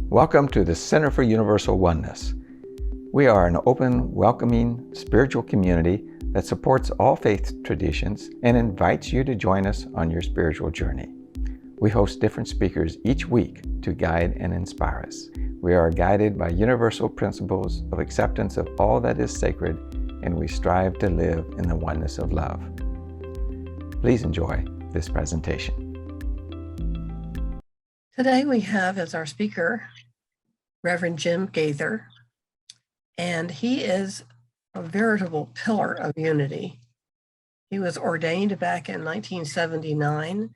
Welcome to the Center for Universal Oneness. We are an open, welcoming, spiritual community that supports all faith traditions and invites you to join us on your spiritual journey. We host different speakers each week to guide and inspire us. We are guided by universal principles of acceptance of all that is sacred, and we strive to live in the oneness of love. Please enjoy this presentation. Today we have as our speaker Reverend Jim Gaither, and he is a veritable pillar of unity. He was ordained back in 1979.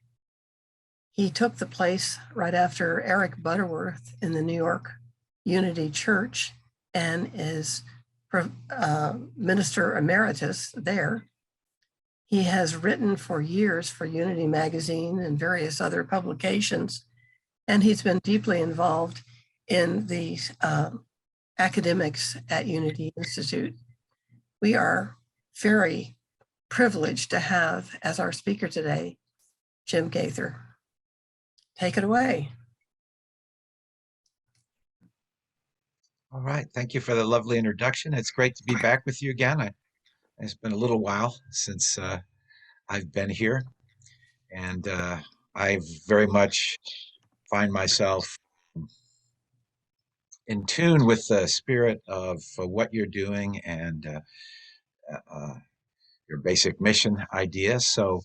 He took the place right after Eric Butterworth in the New York Unity Church and is Minister Emeritus there. He has written for years for Unity Magazine and various other publications, and he's been deeply involved in the academics at Unity Institute. We are very privileged to have as our speaker today, Jim Gaither. Take it away. All right, thank you for the lovely introduction. It's great to be back with you again. It's been a little while since I've been here, and I very much find myself in tune with the spirit of what you're doing and your basic mission ideas. So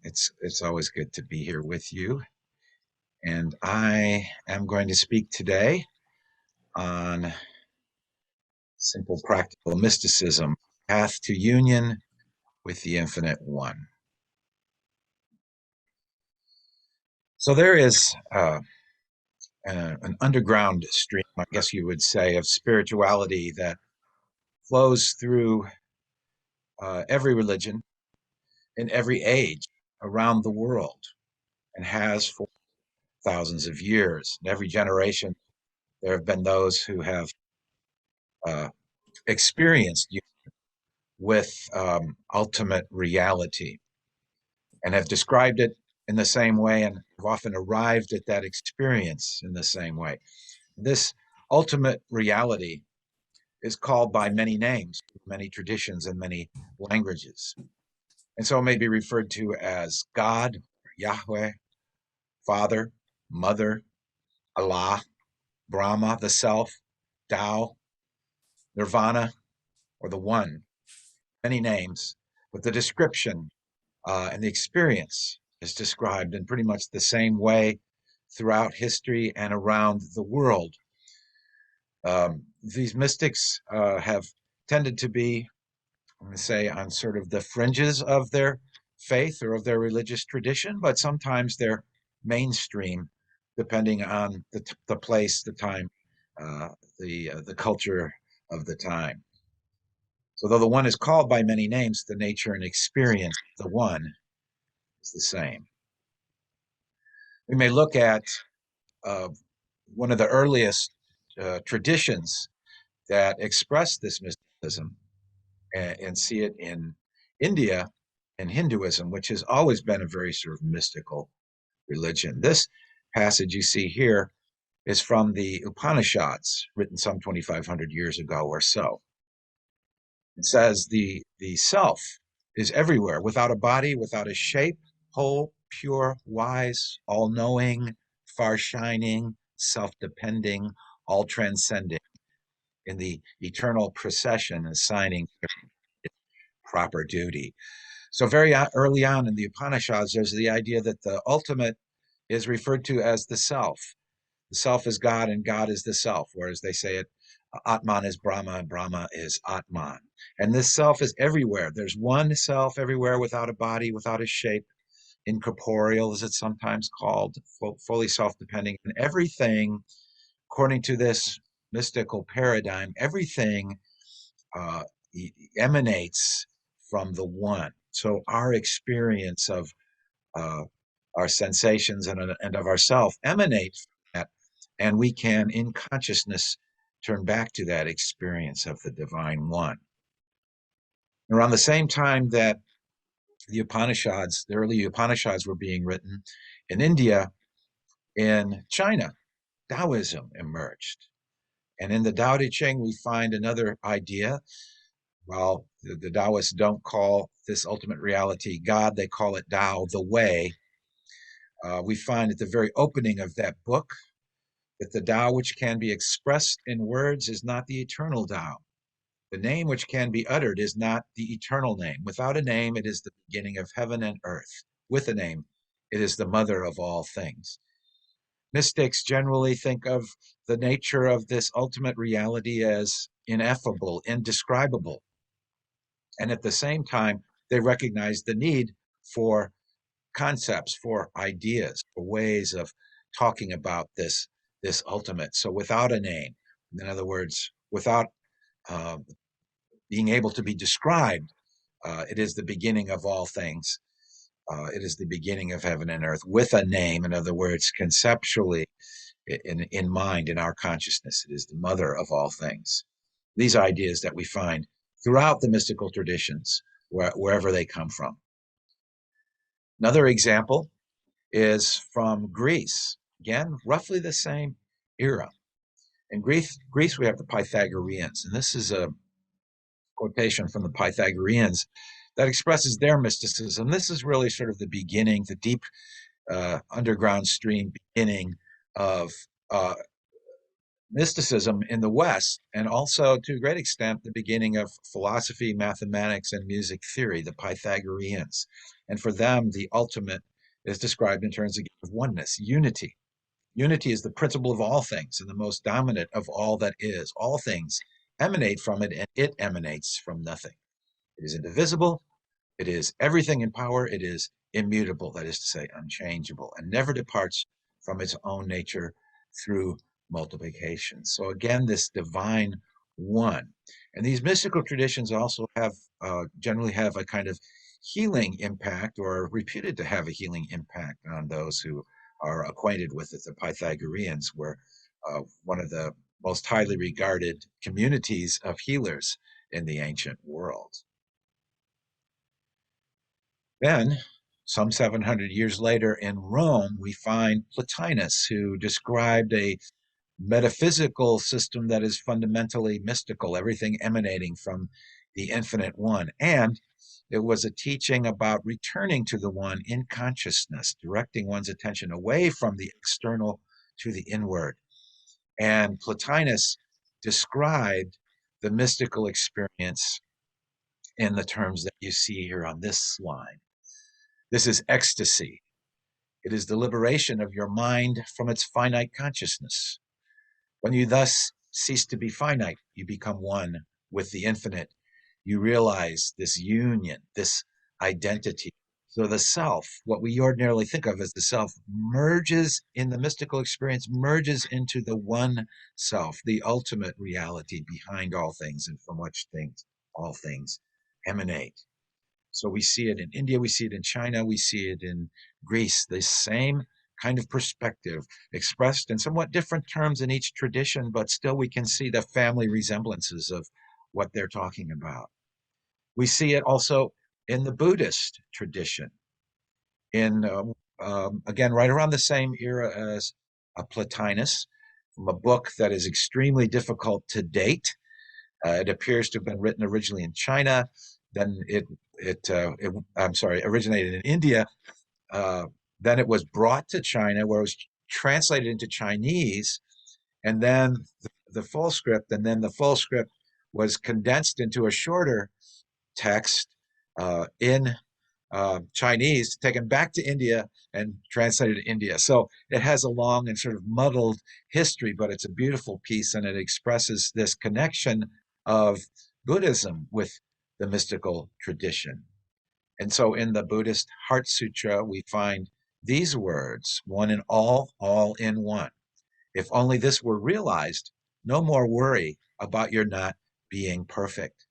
it's always good to be here with you. And I am going to speak today on simple practical mysticism, path to union with the infinite one. So there is an underground stream, I guess you would say, of spirituality that flows through every religion in every age around the world and has for thousands of years. In every generation, there have been those who have experienced union with ultimate reality and have described it in the same way and have often arrived at that experience in the same way. This ultimate reality is called by many names, many traditions, and many languages. And so it may be referred to as God, Yahweh, Father, Mother, Allah, Brahma, the Self, Tao, Nirvana, or the One. Many names, but the description and the experience is described in pretty much the same way throughout history and around the world. These mystics have tended to be, I'm going to say, on sort of the fringes of their faith or of their religious tradition, but sometimes they're mainstream, depending on the place, the time, the culture of the time. So though the One is called by many names, the nature and experience of the One is the same. We may look at one of the earliest traditions that express this mysticism and see it in India and Hinduism, which has always been a very sort of mystical religion. This passage you see here is from the Upanishads, written some 2,500 years ago or so. It says the self is everywhere, without a body, without a shape, whole, pure, wise, all-knowing, far-shining, self-depending, all-transcending, in the eternal procession assigning proper duty. So very early on in the Upanishads, there's the idea that the ultimate is referred to as the self. The self is God and God is the self, whereas they say it, Atman is Brahma and Brahma is Atman. And this self is everywhere. There's one self everywhere without a body, without a shape, incorporeal, as it's sometimes called, fully self-depending. And everything, according to this mystical paradigm, everything emanates from the One. So our experience of our sensations and of ourself emanate from that, and we can, in consciousness, turn back to that experience of the Divine One. Around the same time that the early Upanishads were being written in India, in China, Taoism emerged. And in the Tao Te Ching, we find another idea. Well, the Taoists don't call this ultimate reality God, they call it Tao, the way. We find at the very opening of that book that the Tao which can be expressed in words is not the eternal Tao. The name which can be uttered is not the eternal name. Without a name, it is the beginning of heaven and earth. With a name, it is the mother of all things. Mystics generally think of the nature of this ultimate reality as ineffable, indescribable. And at the same time, they recognize the need for concepts, for ideas, for ways of talking about this ultimate. So without a name, in other words, without being able to be described, it is the beginning of all things. It is the beginning of heaven and earth with a name. In other words, conceptually, in mind, in our consciousness, it is the mother of all things. These ideas that we find throughout the mystical traditions, wherever they come from. Another example is from Greece. Again, roughly the same era. In Greece, we have the Pythagoreans, and this is a quotation from the Pythagoreans that expresses their mysticism. This is really sort of the beginning, the deep underground stream beginning of mysticism in the West, and also to a great extent the beginning of philosophy, mathematics, and music theory, the Pythagoreans. And for them, the ultimate is described in terms of oneness, unity. Unity is the principle of all things and the most dominant of all that is. All things emanate from it, and it emanates from nothing. It is indivisible. It is everything in power. It is immutable, that is to say, unchangeable, and never departs from its own nature through multiplication. So again, this divine one. And these mystical traditions also have generally have a kind of healing impact, or are reputed to have a healing impact on those who are acquainted with it. The Pythagoreans were one of the most highly regarded communities of healers in the ancient world. Then, some 700 years later in Rome, we find Plotinus, who described a metaphysical system that is fundamentally mystical, everything emanating from the infinite one. And it was a teaching about returning to the one in consciousness, directing one's attention away from the external to the inward. And Plotinus described the mystical experience in the terms that you see here on this slide. This is ecstasy. It is the liberation of your mind from its finite consciousness. When you thus cease to be finite, you become one with the infinite. You realize this union, this identity. So the self, what we ordinarily think of as the self, merges in the mystical experience, merges into the one self, the ultimate reality behind all things and from which all things emanate. So we see it in India, we see it in China, we see it in Greece, the same kind of perspective expressed in somewhat different terms in each tradition, but still we can see the family resemblances of what they're talking about. We see it also in the Buddhist tradition, again, right around the same era as Plotinus, from a book that is extremely difficult to date. It appears to have been written originally in China, then originated in India. Then it was brought to China, where it was translated into Chinese, and then the full script, was condensed into a shorter text in Chinese, taken back to India and translated to India. So it has a long and sort of muddled history, but it's a beautiful piece, and it expresses this connection of Buddhism with the mystical tradition. And so in the Buddhist Heart Sutra, we find these words: one in all in one. If only this were realized, no more worry about your not being perfect.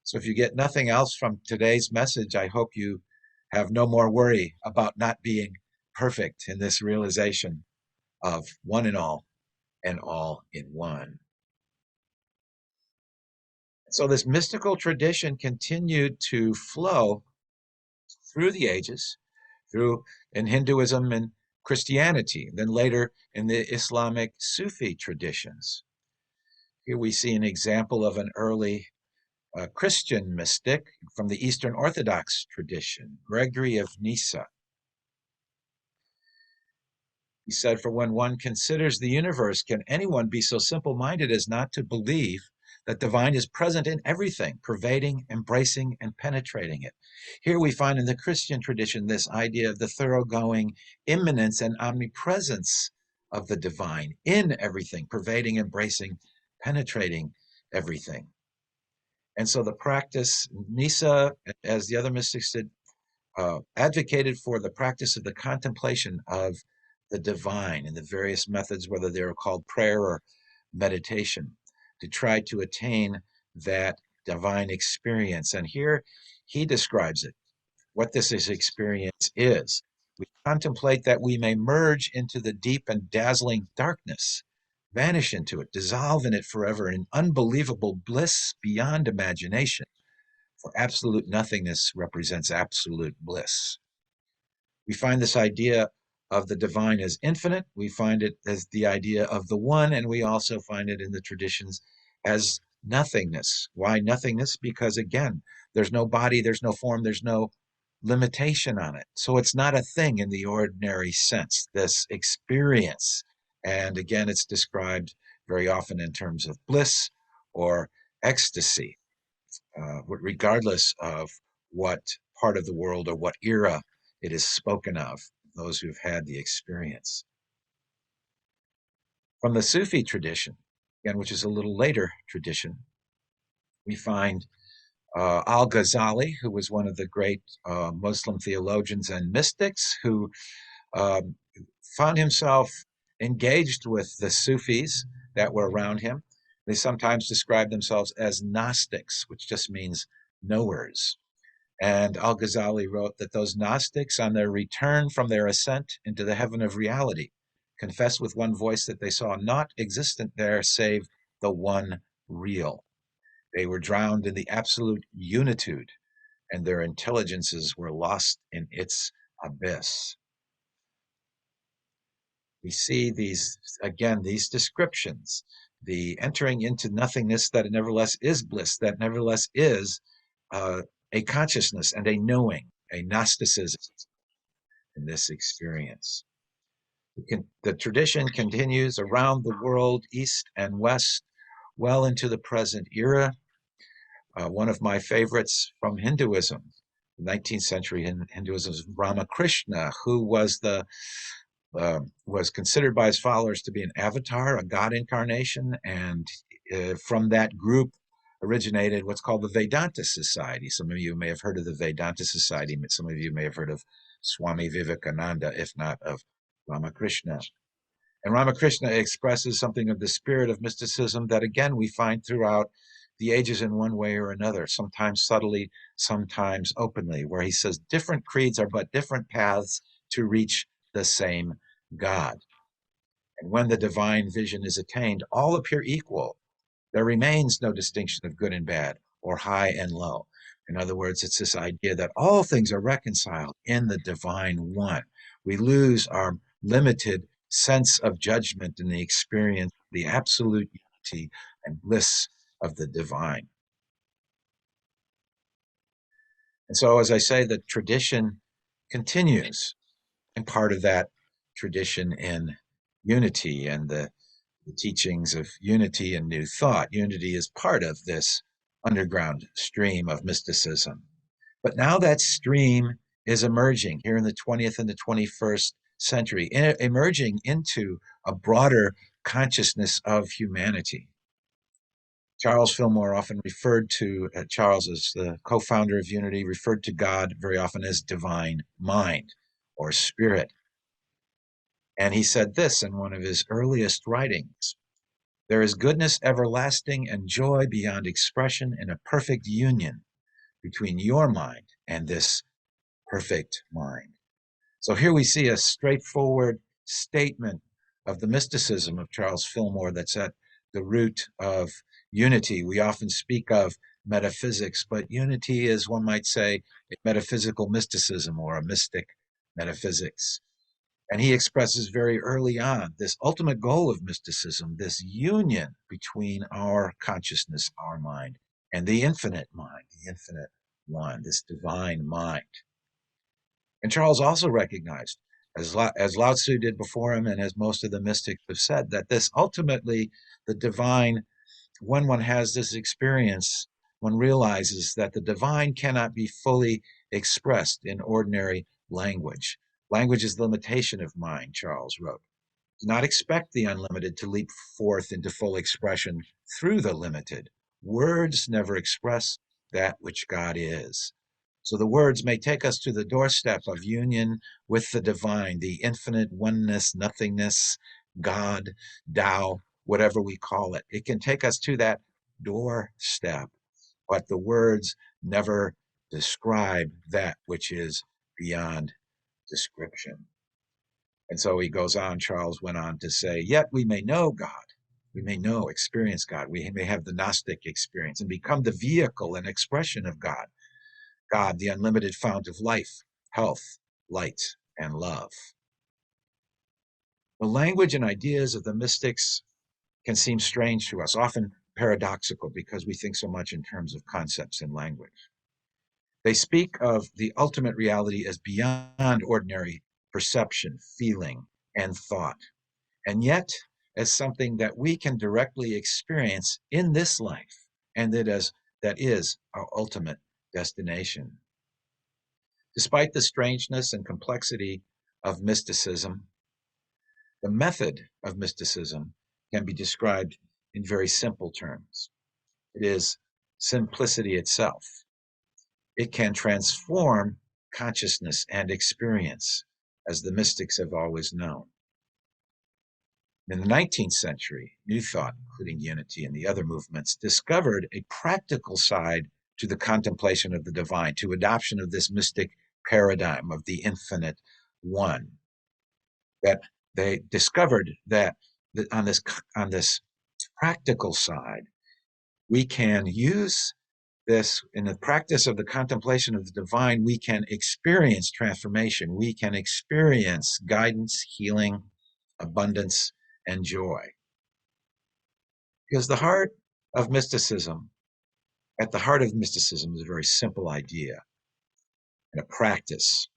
So if you get nothing else from today's message, I hope you have no more worry about not being perfect in this realization of one in all and all in one. So this mystical tradition continued to flow through the ages, through in Hinduism and Christianity, then later in the Islamic Sufi traditions. Here we see an example of an early Christian mystic from the Eastern Orthodox tradition, Gregory of Nyssa. He said, "For when one considers the universe, can anyone be so simple-minded as not to believe that divine is present in everything, pervading, embracing, and penetrating it?" Here we find in the Christian tradition this idea of the thoroughgoing immanence and omnipresence of the divine in everything, pervading, embracing, penetrating everything. And so the practice, Nyssa, as the other mystics did, advocated for the practice of the contemplation of the divine in the various methods, whether they were called prayer or meditation, to try to attain that divine experience. And here he describes it, what this experience is. We contemplate that we may merge into the deep and dazzling darkness, vanish into it, dissolve in it forever in unbelievable bliss beyond imagination. For absolute nothingness represents absolute bliss. We find this idea of the divine as infinite. We find it as the idea of the one, and we also find it in the traditions as nothingness. Why nothingness? Because again, there's no body, there's no form, there's no limitation on it. So it's not a thing in the ordinary sense, this experience. And again, it's described very often in terms of bliss or ecstasy, regardless of what part of the world or what era it is spoken of, those who've had the experience. From the Sufi tradition, again, which is a little later tradition, we find Al-Ghazali, who was one of the great Muslim theologians and mystics, who found himself engaged with the Sufis that were around him. They sometimes describe themselves as Gnostics, which just means knowers. And Al-Ghazali wrote that those Gnostics, on their return from their ascent into the heaven of reality, confessed with one voice that they saw naught existent there save the one real. They were drowned in the absolute unitude, and their intelligences were lost in its abyss. We see these, again, these descriptions, the entering into nothingness that nevertheless is bliss, that nevertheless is a consciousness and a knowing, a Gnosticism in this experience. The tradition continues around the world, east and west, well into the present era. One of my favorites from Hinduism, 19th century Hinduism, is Ramakrishna, who was considered by his followers to be an avatar, a god incarnation, and from that group originated what's called the Vedanta Society. Some of you may have heard of the Vedanta Society. Some of you may have heard of Swami Vivekananda, if not of Ramakrishna. And Ramakrishna expresses something of the spirit of mysticism that, again, we find throughout the ages in one way or another, sometimes subtly, sometimes openly, where he says different creeds are but different paths to reach the same God. And when the divine vision is attained, all appear equal. There remains no distinction of good and bad or high and low. In other words, it's this idea that all things are reconciled in the divine one. We lose our limited sense of judgment in the experience, the absolute unity and bliss of the divine. And so, as I say, the tradition continues, and part of that tradition in unity and the teachings of unity and new thought. Unity is part of this underground stream of mysticism. But now that stream is emerging here in the 20th and the 21st century, emerging into a broader consciousness of humanity. Charles Fillmore often referred to, Charles as the co-founder of Unity, referred to God very often as divine mind or spirit. And he said this in one of his earliest writings: "There is goodness everlasting and joy beyond expression in a perfect union between your mind and this perfect mind." So here we see a straightforward statement of the mysticism of Charles Fillmore that's at the root of unity. We often speak of metaphysics, but unity is, one might say, a metaphysical mysticism or a mystic metaphysics. And he expresses very early on this ultimate goal of mysticism, this union between our consciousness, our mind, and the infinite mind, the infinite one, this divine mind. And Charles also recognized, as Lao Tzu did before him, and as most of the mystics have said, that this ultimately, the divine, when one has this experience, one realizes that the divine cannot be fully expressed in ordinary language. Language is the limitation of mind, Charles wrote. Do not expect the unlimited to leap forth into full expression through the limited. Words never express that which God is. So the words may take us to the doorstep of union with the divine, the infinite oneness, nothingness, God, Tao, whatever we call it. It can take us to that doorstep, but the words never describe that which is beyond description. And so he goes on, Charles went on to say, yet we may know God. We may know, experience God. We may have the Gnostic experience and become the vehicle and expression of God. God, the unlimited fount of life, health, light, and love. The language and ideas of the mystics can seem strange to us, often paradoxical, because we think so much in terms of concepts and language. They speak of the ultimate reality as beyond ordinary perception, feeling, and thought, and yet as something that we can directly experience in this life, and that is our ultimate destination. Despite the strangeness and complexity of mysticism, the method of mysticism can be described in very simple terms. It is simplicity itself. It can transform consciousness and experience, as the mystics have always known. In the 19th century, New Thought, including Unity and the other movements, discovered a practical side to the contemplation of the divine, to adoption of this mystic paradigm of the infinite one. That they discovered that on this practical side, we can use this in the practice of the contemplation of the divine. We can experience transformation. We can experience guidance, healing, abundance, and joy. Because the heart of mysticism, at the heart of mysticism is a very simple idea and a practice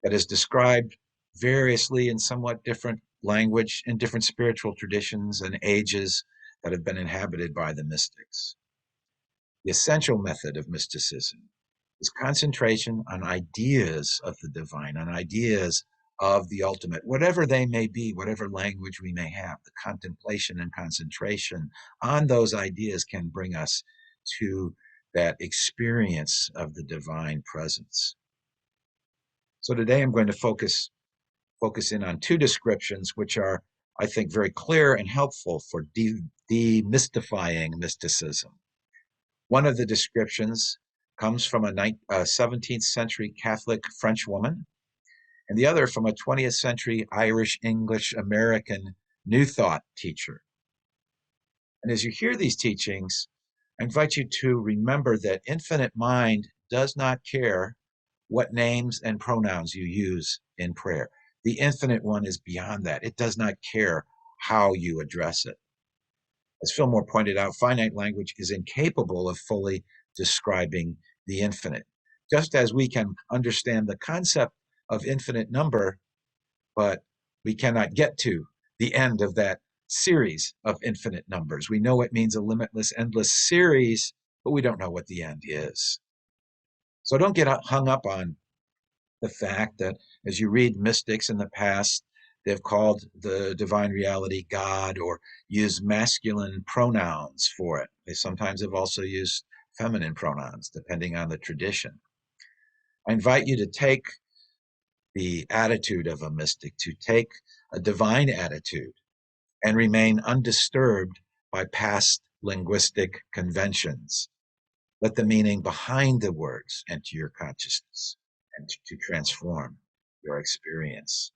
that is described variously in somewhat different language in different spiritual traditions and ages that have been inhabited by the mystics. The essential method of mysticism is concentration on ideas of the divine, on ideas of the ultimate, whatever they may be, whatever language we may have. The contemplation and concentration on those ideas can bring us to that experience of the divine presence. So today I'm going to focus in on two descriptions which are, I think, very clear and helpful for demystifying mysticism. One of the descriptions comes from a 17th century Catholic French woman, and the other from a 20th century Irish, English, American New Thought teacher. And as you hear these teachings, I invite you to remember that infinite mind does not care what names and pronouns you use in prayer. The infinite one is beyond that. It does not care how you address it. As Fillmore pointed out, finite language is incapable of fully describing the infinite. Just as we can understand the concept of infinite number, but we cannot get to the end of that series of infinite numbers. We know it means a limitless, endless series, but we don't know what the end is. So don't get hung up on the fact that as you read mystics in the past, they've called the divine reality God or used masculine pronouns for it. They sometimes have also used feminine pronouns, depending on the tradition. I invite you to take the attitude of a mystic, to take a divine attitude and remain undisturbed by past linguistic conventions. Let the meaning behind the words enter your consciousness and to transform your experience.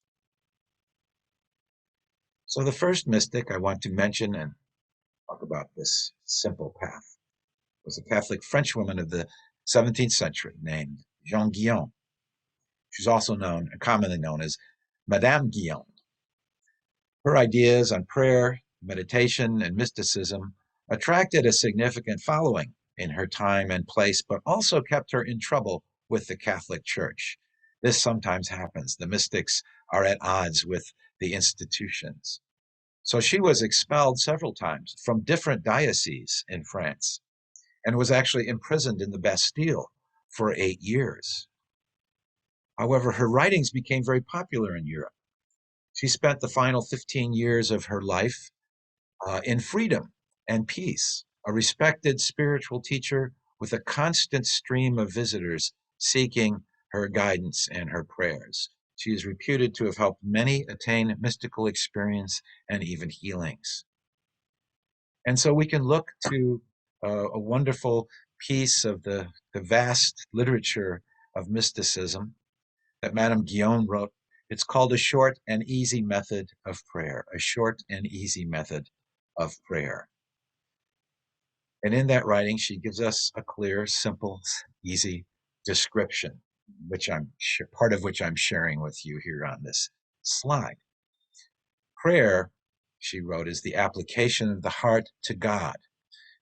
So the first mystic I want to mention and talk about this simple path was a Catholic French woman of the 17th century named Jeanne GUYON. She's also commonly known as Madame Guyon. Her ideas on prayer, meditation, and mysticism attracted a significant following in her time and place, but also kept her in trouble with the Catholic Church. This sometimes happens. The mystics are at odds with the institutions. So she was expelled several times from different dioceses in France and was actually imprisoned in the Bastille for 8 years. However, her writings became very popular in Europe. She spent the final 15 years of her life in freedom and peace, a respected spiritual teacher with a constant stream of visitors seeking her guidance and her prayers. She is reputed to have helped many attain mystical experience and even healings. And so we can look to a wonderful piece of the vast literature of mysticism that Madame Guyon wrote. It's called A Short and Easy Method of Prayer, A Short and Easy Method of Prayer. And in that writing, she gives us a clear, simple, easy description, part of which I'm sharing with you here on this slide. Prayer, she wrote, is the application of the heart to God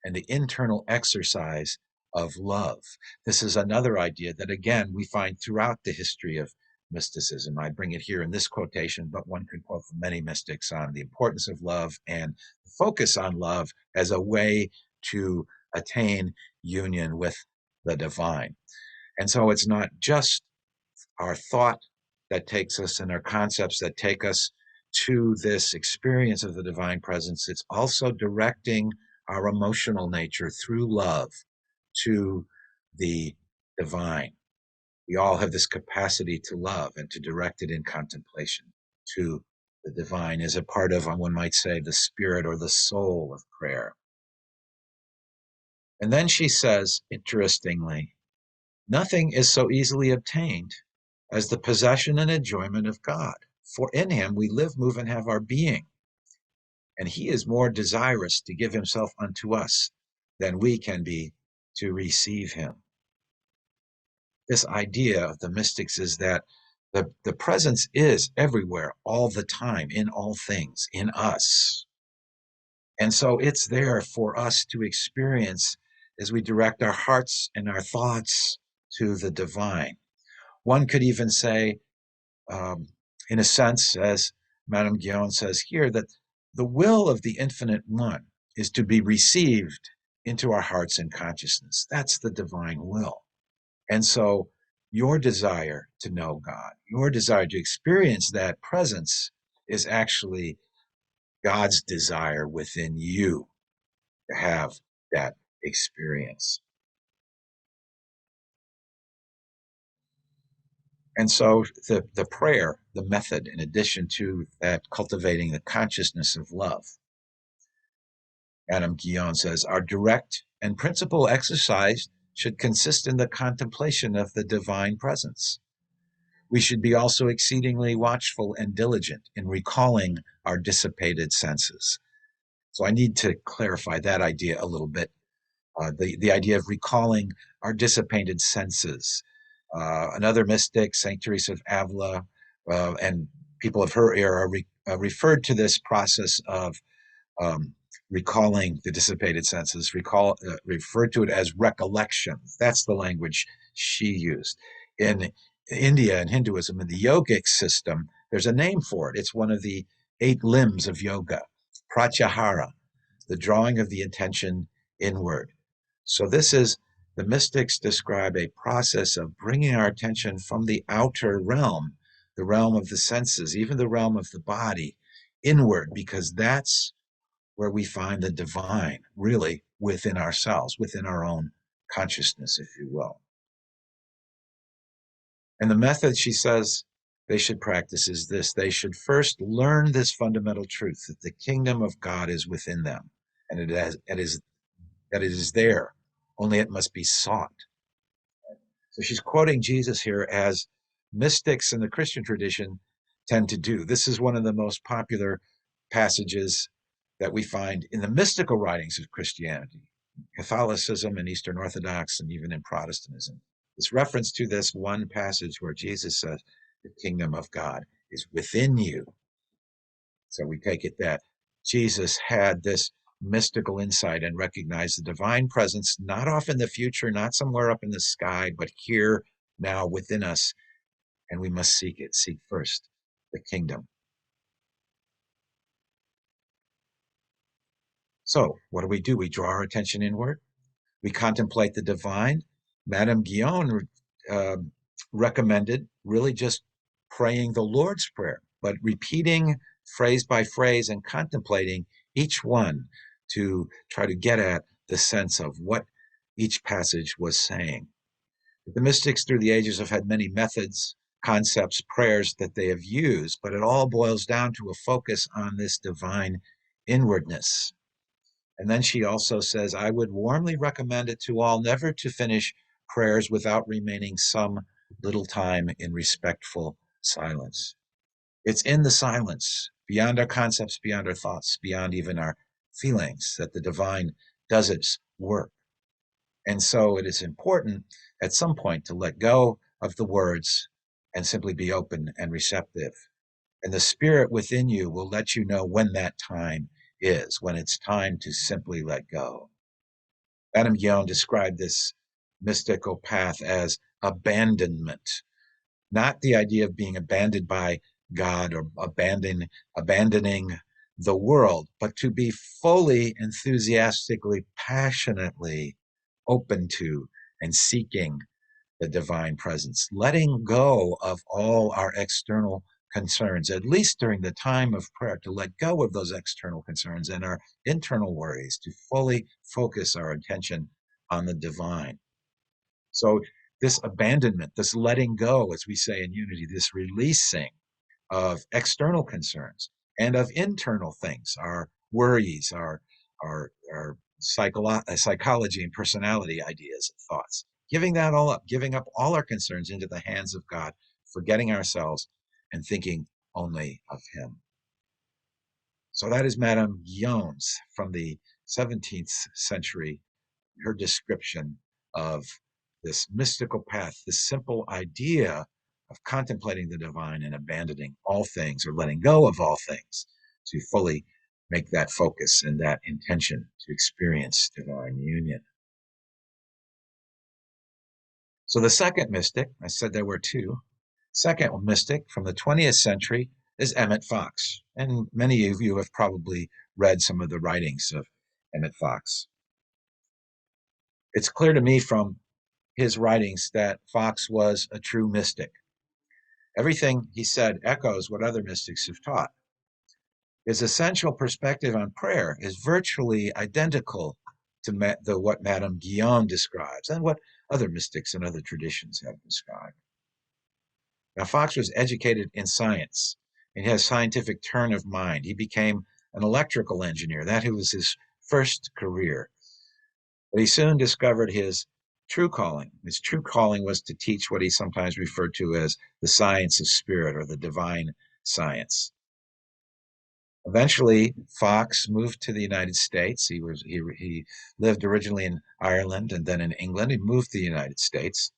and the internal exercise of love. This is another idea that, again, we find throughout the history of mysticism. I bring it here in this quotation, but one could quote from many mystics on the importance of love and focus on love as a way to attain union with the divine. And so it's not just our thought that takes us and our concepts that take us to this experience of the divine presence. It's also directing our emotional nature through love to the divine. We all have this capacity to love and to direct it in contemplation to the divine as a part of, one might say, the spirit or the soul of prayer. And then she says, interestingly, nothing is so easily obtained as the possession and enjoyment of God. For in him we live, move, and have our being. And he is more desirous to give himself unto us than we can be to receive him. This idea of the mystics is that the presence is everywhere, all the time, in all things, in us. And so it's there for us to experience as we direct our hearts and our thoughts to the divine. One could even say, in a sense, as Madame Guyon says here, that the will of the infinite one is to be received into our hearts and consciousness. That's the divine will. And so your desire to know God, your desire to experience that presence is actually God's desire within you to have that experience. And so the prayer, the method, in addition to that cultivating the consciousness of love, Madame Guyon says, our direct and principal exercise should consist in the contemplation of the divine presence. We should be also exceedingly watchful and diligent in recalling our dissipated senses. So I need to clarify that idea a little bit. The idea of recalling our dissipated senses. Another mystic, St. Teresa of Avila, and people of her era referred to this process of recalling the dissipated senses, referred to it as recollection. That's the language she used. In India and Hinduism, in the yogic system, there's a name for it. It's one of the 8 limbs of yoga, pratyahara, the drawing of the intention inward. So this is, the mystics describe a process of bringing our attention from the outer realm, the realm of the senses, even the realm of the body, inward, because that's where we find the divine really within ourselves, within our own consciousness, if you will. And the method, she says, they should practice is this. They should first learn this fundamental truth that the kingdom of God is within them, and that it is there, only it must be sought. So she's quoting Jesus here as mystics in the Christian tradition tend to do. This is one of the most popular passages that we find in the mystical writings of Christianity, Catholicism and Eastern Orthodox, and even in Protestantism. This reference to this one passage where Jesus says, the kingdom of God is within you. So we take it that Jesus had this mystical insight and recognized the divine presence, not off in the future, not somewhere up in the sky, but here now within us. And we must seek it. Seek first the kingdom. So what do? We draw our attention inward. We contemplate the divine. Madame Guyon recommended really just praying the Lord's Prayer, but repeating phrase by phrase and contemplating each one to try to get at the sense of what each passage was saying. The mystics through the ages have had many methods, concepts, prayers that they have used, but it all boils down to a focus on this divine inwardness. And then she also says, I would warmly recommend it to all never to finish prayers without remaining some little time in respectful silence. It's in the silence, beyond our concepts, beyond our thoughts, beyond even our feelings, that the divine does its work. And so it is important at some point to let go of the words and simply be open and receptive. And the spirit within you will let you know when that time is, when it's time to simply let go. Madame Guyon described this mystical path as abandonment, not the idea of being abandoned by God or abandoning the world, but to be fully, enthusiastically, passionately open to and seeking the divine presence, letting go of all our external concerns, at least during the time of prayer, to let go of those external concerns and our internal worries, to fully focus our attention on the divine. So this abandonment, this letting go, as we say in Unity, this releasing of external concerns and of internal things, our worries, our psychology and personality ideas and thoughts, giving that all up, giving up all our concerns into the hands of God, forgetting ourselves and thinking only of him. So that is Madame Guion's from the 17th century, her description of this mystical path, this simple idea of contemplating the divine and abandoning all things or letting go of all things to fully make that focus and that intention to experience divine union. So the second mystic, I said there were two, second mystic from the 20th century is Emmett Fox. And many of you have probably read some of the writings of Emmett Fox. It's clear to me from his writings that Fox was a true mystic. Everything he said echoes what other mystics have taught. His essential perspective on prayer is virtually identical to what Madame Guyon describes and what other mystics and other traditions have described. Now, Fox was educated in science and he has a scientific turn of mind. He became an electrical engineer. That was his first career. But he soon discovered his true calling. His true calling was to teach what he sometimes referred to as the science of spirit or the divine science. Eventually, Fox moved to the United States. He lived originally in Ireland and then in England. He moved to the United States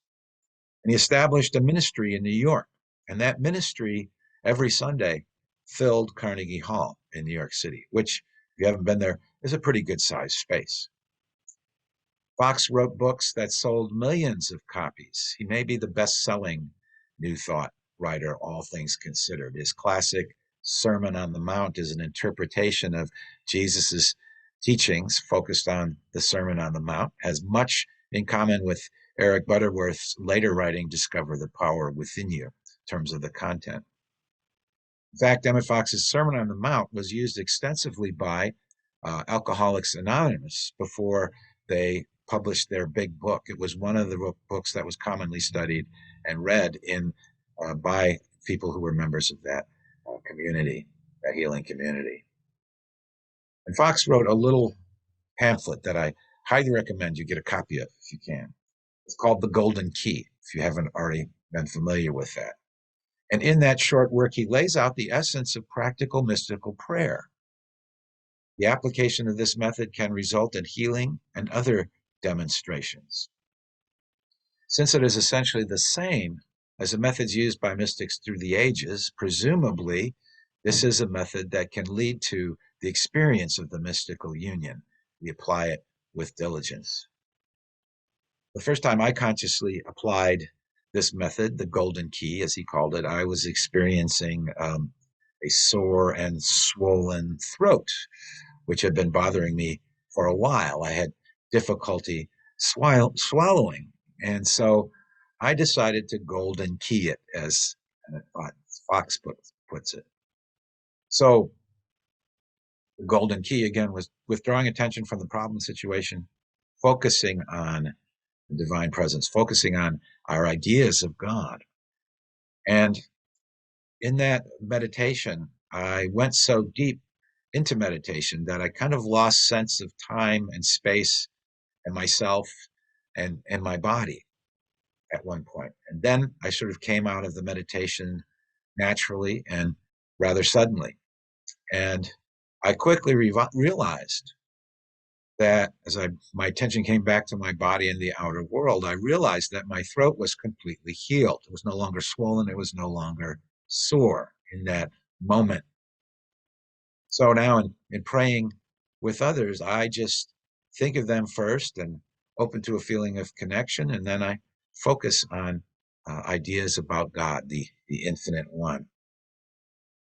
and he established a ministry in New York. And that ministry every Sunday filled Carnegie Hall in New York City, which, if you haven't been there, is a pretty good sized space. Fox wrote books that sold millions of copies. He may be the best-selling New Thought writer, all things considered. His classic Sermon on the Mount is an interpretation of Jesus's teachings focused on the Sermon on the Mount, has much in common with Eric Butterworth's later writing, Discover the Power Within You, in terms of the content. In fact, Emmett Fox's Sermon on the Mount was used extensively by Alcoholics Anonymous before they published their big book. It was one of the books that was commonly studied and read by people who were members of that community, that healing community. And Fox wrote a little pamphlet that I highly recommend you get a copy of if you can. It's called The Golden Key, if you haven't already been familiar with that. And in that short work, he lays out the essence of practical mystical prayer. The application of this method can result in healing and other demonstrations. Since it is essentially the same as the methods used by mystics through the ages, presumably this is a method that can lead to the experience of the mystical union. We apply it with diligence. The first time I consciously applied this method, the golden key, as he called it, I was experiencing a sore and swollen throat, which had been bothering me for a while. I had difficulty swallowing. And so I decided to golden key it, as Fox puts it. So the golden key, again, was withdrawing attention from the problem situation, focusing on the divine presence, focusing on our ideas of God. And in that meditation, I went so deep into meditation that I kind of lost sense of time and space and myself and my body at one point. And then I sort of came out of the meditation naturally and rather suddenly. And I quickly realized that as my attention came back to my body and the outer world, I realized that my throat was completely healed. It was no longer swollen. It was no longer sore in that moment. So now in praying with others, I just think of them first and open to a feeling of connection. And then I focus on ideas about God, the infinite one.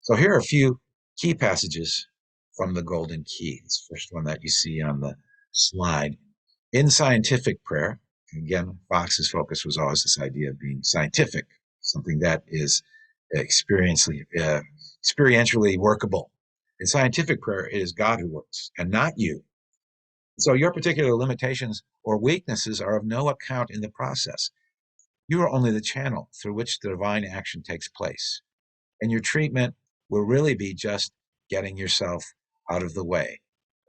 So here are a few key passages from the Golden Key. This first one that you see on the slide. In scientific prayer, again, Fox's focus was always this idea of being scientific, something that is experientially workable. In scientific prayer, it is God who works and not you. So your particular limitations or weaknesses are of no account in the process. You are only the channel through which the divine action takes place. And your treatment will really be just getting yourself out of the way.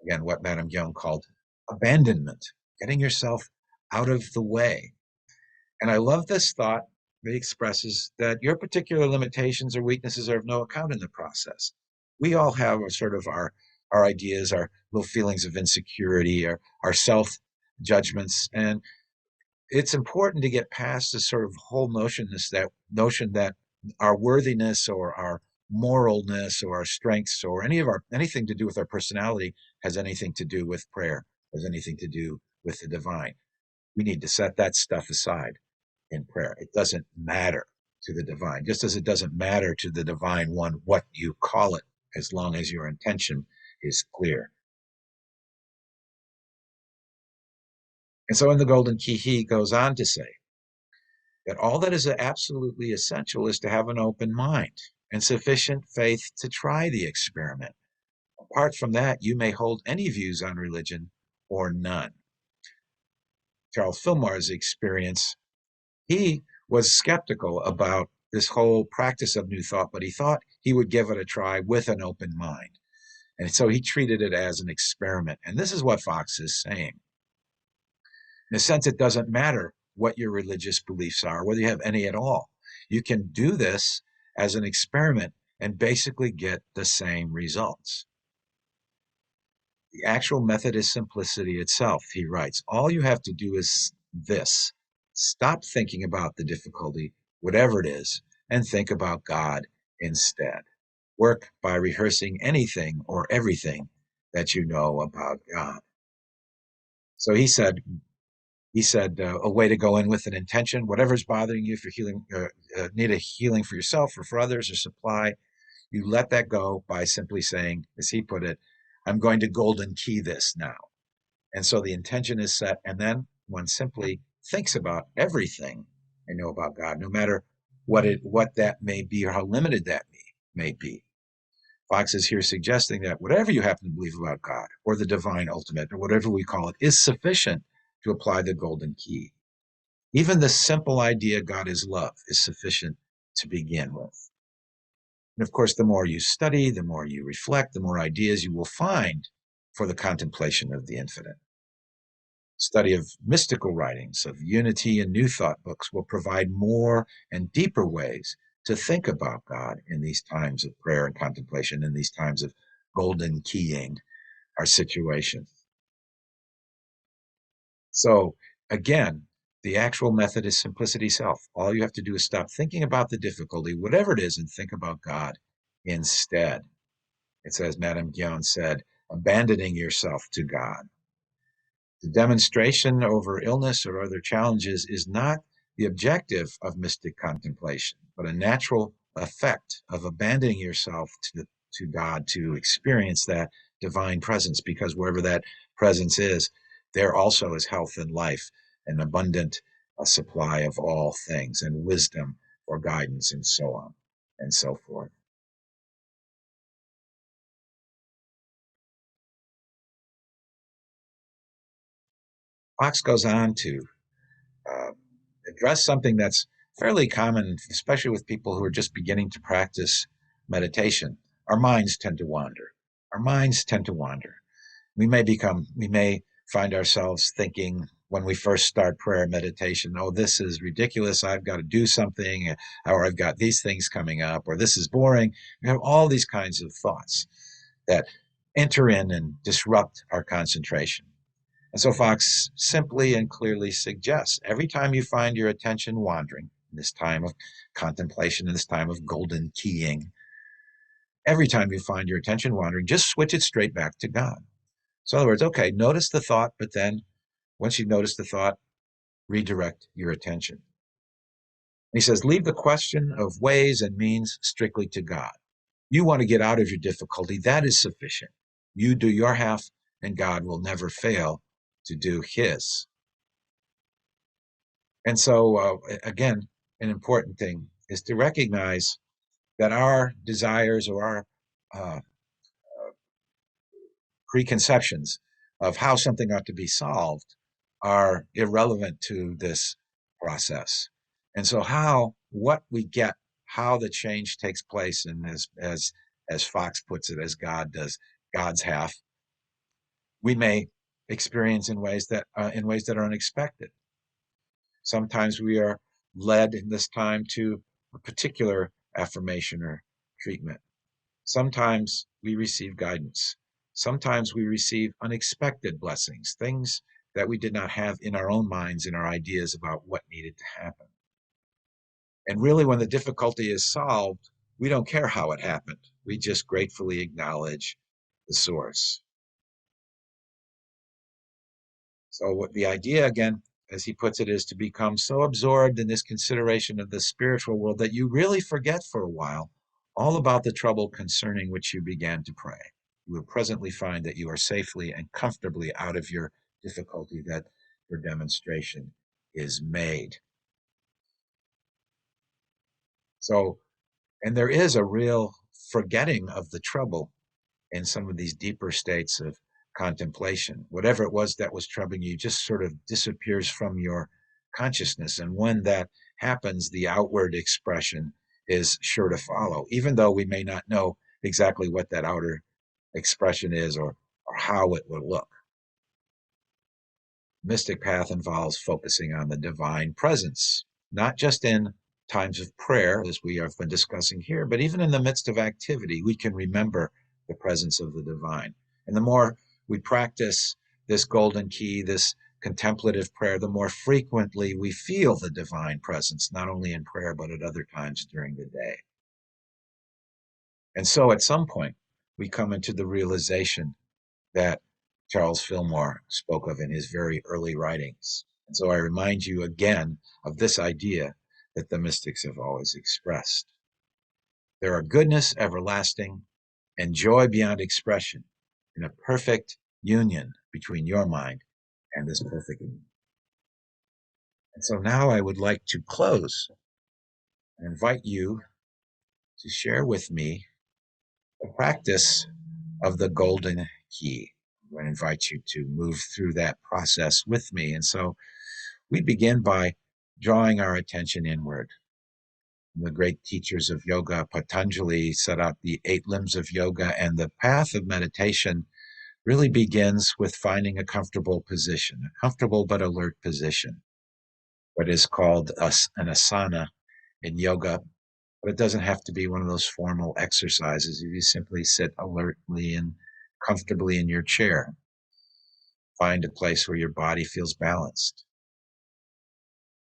Again, what Madame Guyon called abandonment, getting yourself out of the way. And I love this thought that expresses that your particular limitations or weaknesses are of no account in the process. We all have our ideas, our little feelings of insecurity, our self-judgments. And it's important to get past this sort of whole notion that our worthiness or our moralness or our strengths or anything to do with our personality has anything to do with prayer, has anything to do with the divine. We need to set that stuff aside in prayer. It doesn't matter to the divine, just as it doesn't matter to the divine one what you call it, as long as your intention is clear. And so in the Golden Key, he goes on to say that all that is absolutely essential is to have an open mind and sufficient faith to try the experiment. Apart from that, you may hold any views on religion or none. Charles Fillmore's experience, he was skeptical about this whole practice of New Thought, but he thought he would give it a try with an open mind. And so he treated it as an experiment. And this is what Fox is saying. In a sense, it doesn't matter what your religious beliefs are, whether you have any at all. You can do this as an experiment and basically get the same results. The actual method is simplicity itself, he writes. All you have to do is this. Stop thinking about the difficulty, whatever it is, and think about God instead. Work by rehearsing anything or everything that you know about God. So he said, a way to go in with an intention, whatever's bothering you, if you're need a healing for yourself or for others or supply, you let that go by simply saying, as he put it, I'm going to golden key this now. And so the intention is set, and then one simply thinks about everything I know about God, no matter what that may be or how limited that may be. Fox is here suggesting that whatever you happen to believe about God or the divine ultimate or whatever we call it is sufficient to apply the golden key. Even the simple idea God is love is sufficient to begin with. And of course, the more you study, the more you reflect, the more ideas you will find for the contemplation of the infinite. Study of mystical writings, of Unity and New Thought books will provide more and deeper ways to think about God in these times of prayer and contemplation, in these times of golden keying our situation. So again, The actual method is simplicity self. All you have to do is stop thinking about the difficulty, whatever it is, and think about God instead. It's as Madame Guyon said, abandoning yourself to God. The demonstration over illness or other challenges is not the objective of mystic contemplation, but a natural effect of abandoning yourself to God to experience that divine presence, because wherever that presence is, there also is health and life, an abundant supply of all things, and wisdom for guidance, and so on and so forth. Fox goes on to address something that's fairly common, especially with people who are just beginning to practice meditation. Our minds tend to wander. Our minds tend to wander. We may find ourselves thinking when we first start prayer meditation, oh, this is ridiculous. I've got to do something, or I've got these things coming up, or this is boring. We have all these kinds of thoughts that enter in and disrupt our concentration. And so Fox simply and clearly suggests every time you find your attention wandering, in this time of contemplation, in this time of golden keying, every time you find your attention wandering, just switch it straight back to God. So in other words, okay, notice the thought, but then once you've noticed the thought, redirect your attention. And he says, leave the question of ways and means strictly to God. You want to get out of your difficulty, that is sufficient. You do your half, and God will never fail to do his. And so, again, an important thing is to recognize that our desires or our preconceptions of how something ought to be solved are irrelevant to this process. And so what we get, how the change takes place, and as Fox puts it, as God does God's half, we may experience in ways that are unexpected. Sometimes we are led in this time to a particular affirmation or treatment. Sometimes we receive guidance. Sometimes we receive unexpected blessings, things that we did not have in our own minds, in our ideas about what needed to happen. And really, when the difficulty is solved, we don't care how it happened. We just gratefully acknowledge the source. So what the idea, again, as he puts it, is to become so absorbed in this consideration of the spiritual world that you really forget for a while all about the trouble concerning which you began to pray. You will presently find that you are safely and comfortably out of your difficulty, that your demonstration is made. So, and there is a real forgetting of the trouble in some of these deeper states of contemplation. Whatever it was that was troubling you just sort of disappears from your consciousness. And when that happens, the outward expression is sure to follow, even though we may not know exactly what that outer expression is or how it will look. Mystic path involves focusing on the divine presence, not just in times of prayer, as we have been discussing here, but even in the midst of activity, we can remember the presence of the divine. And the more we practice this golden key, this contemplative prayer, the more frequently we feel the divine presence, not only in prayer, but at other times during the day. And so at some point, we come into the realization that Charles Fillmore spoke of in his very early writings. And so I remind you again of this idea that the mystics have always expressed. There are goodness everlasting and joy beyond expression in a perfect union between your mind and this perfect union. And so now I would like to close and invite you to share with me the practice of the golden key. I'm going to invite you to move through that process with me. And so we begin by drawing our attention inward. The great teachers of yoga, Patanjali, set out the 8 limbs of yoga, and the path of meditation really begins with finding a comfortable position, a comfortable but alert position, what is called an asana in yoga. But it doesn't have to be one of those formal exercises. You simply sit alertly and comfortably in your chair. Find a place where your body feels balanced.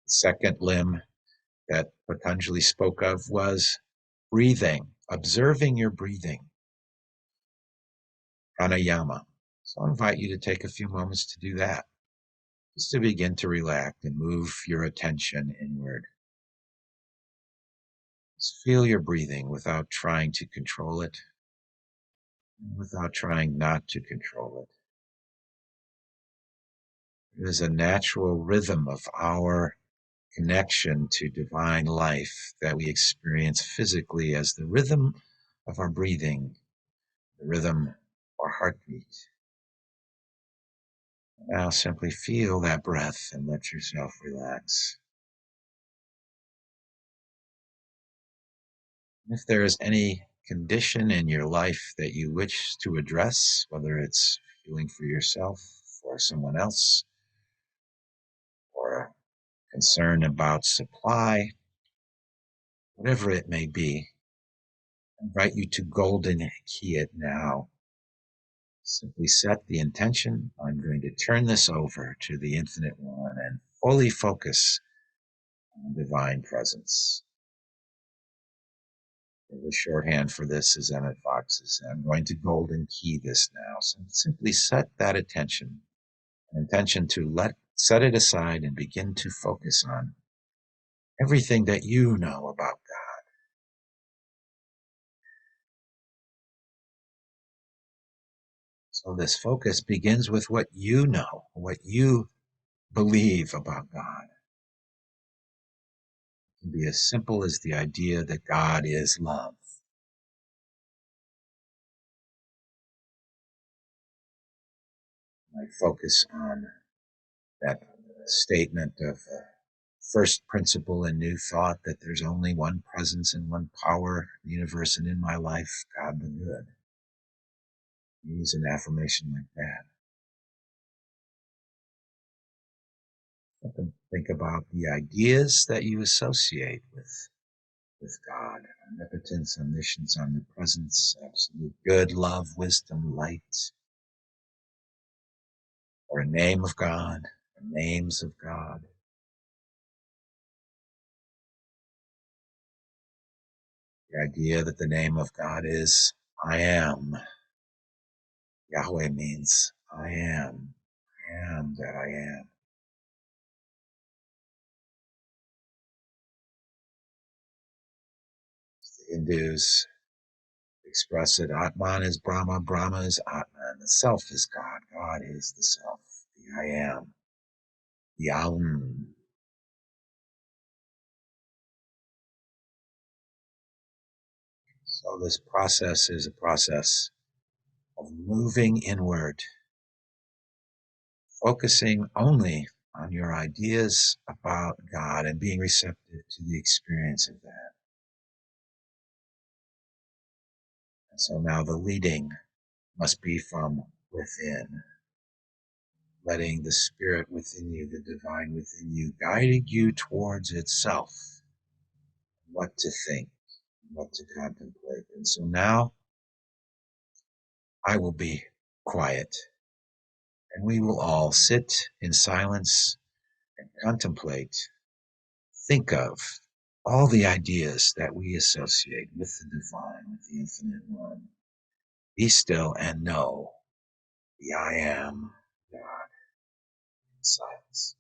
The second limb that Patanjali spoke of was breathing, observing your breathing, pranayama. So I invite you to take a few moments to do that, just to begin to relax and move your attention inward. Just feel your breathing without trying to control it, without trying not to control it. It is a natural rhythm of our connection to divine life that we experience physically as the rhythm of our breathing, the rhythm of our heartbeat. Now simply feel that breath and let yourself relax. If there is any condition in your life that you wish to address, whether it's feeling for yourself, for someone else, or a concern about supply, whatever it may be, I invite you to golden key it now. Simply set the intention. I'm going to turn this over to the Infinite One and fully focus on divine presence. The shorthand for this is Emmett Fox's. I'm going to golden key this now. So simply set that attention, an intention to set it aside and begin to focus on everything that you know about God. So this focus begins with what you know, what you believe about God. It can be as simple as the idea that God is love. I focus on that statement of first principle in New Thought, that there's only one presence and one power in the universe and in my life, God the Good. Use an affirmation like that. Think about the ideas that you associate with God: omnipotence, omniscience, omnipresence, absolute good, love, wisdom, light, or a name of God, or names of God. The idea that the name of God is I am. Yahweh means I am that I am. The Hindus express it, Atman is Brahma, Brahma is Atman. The self is God, God is the self, the I am, the Aum. So this process is a process of moving inward, focusing only on your ideas about God and being receptive to the experience of that. And so now the leading must be from within, letting the spirit within you, the divine within you, guiding you towards itself, what to think, what to contemplate. And so now I will be quiet, and we will all sit in silence and contemplate, think of all the ideas that we associate with the divine, with the Infinite One. Be still and know the I am God in silence.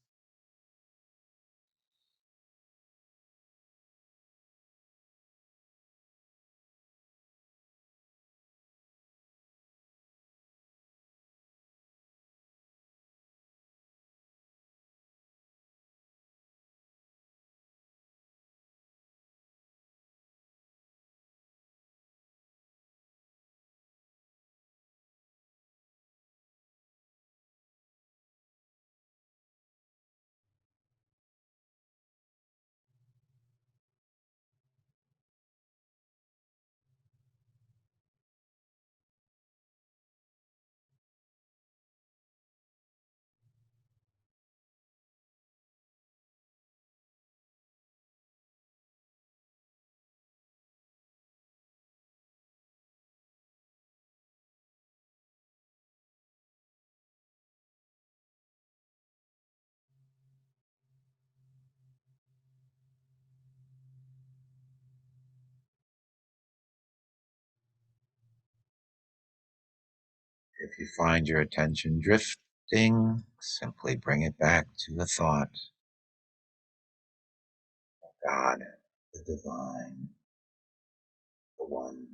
If you find your attention drifting, simply bring it back to the thought of God, the divine, the one.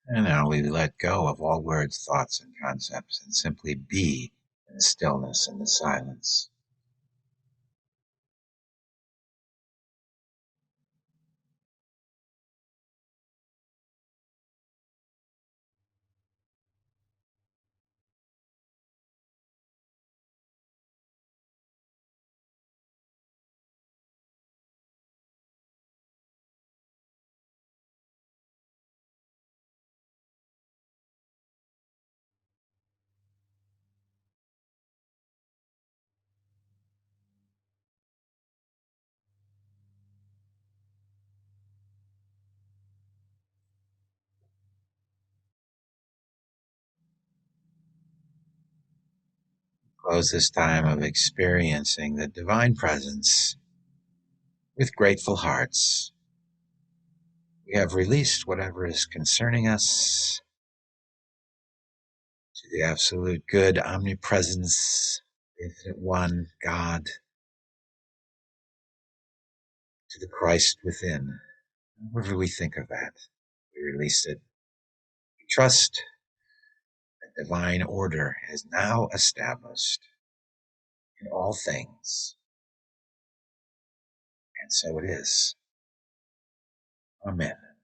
And now we let go of all words, thoughts, and concepts and simply be in the stillness and the silence. Close this time of experiencing the divine presence with grateful hearts. We have released whatever is concerning us to the absolute good omnipresence, the infinite one, God, to the Christ within. Whatever we think of that, we release it. We trust that divine order is now established in all things. And so it is. Amen.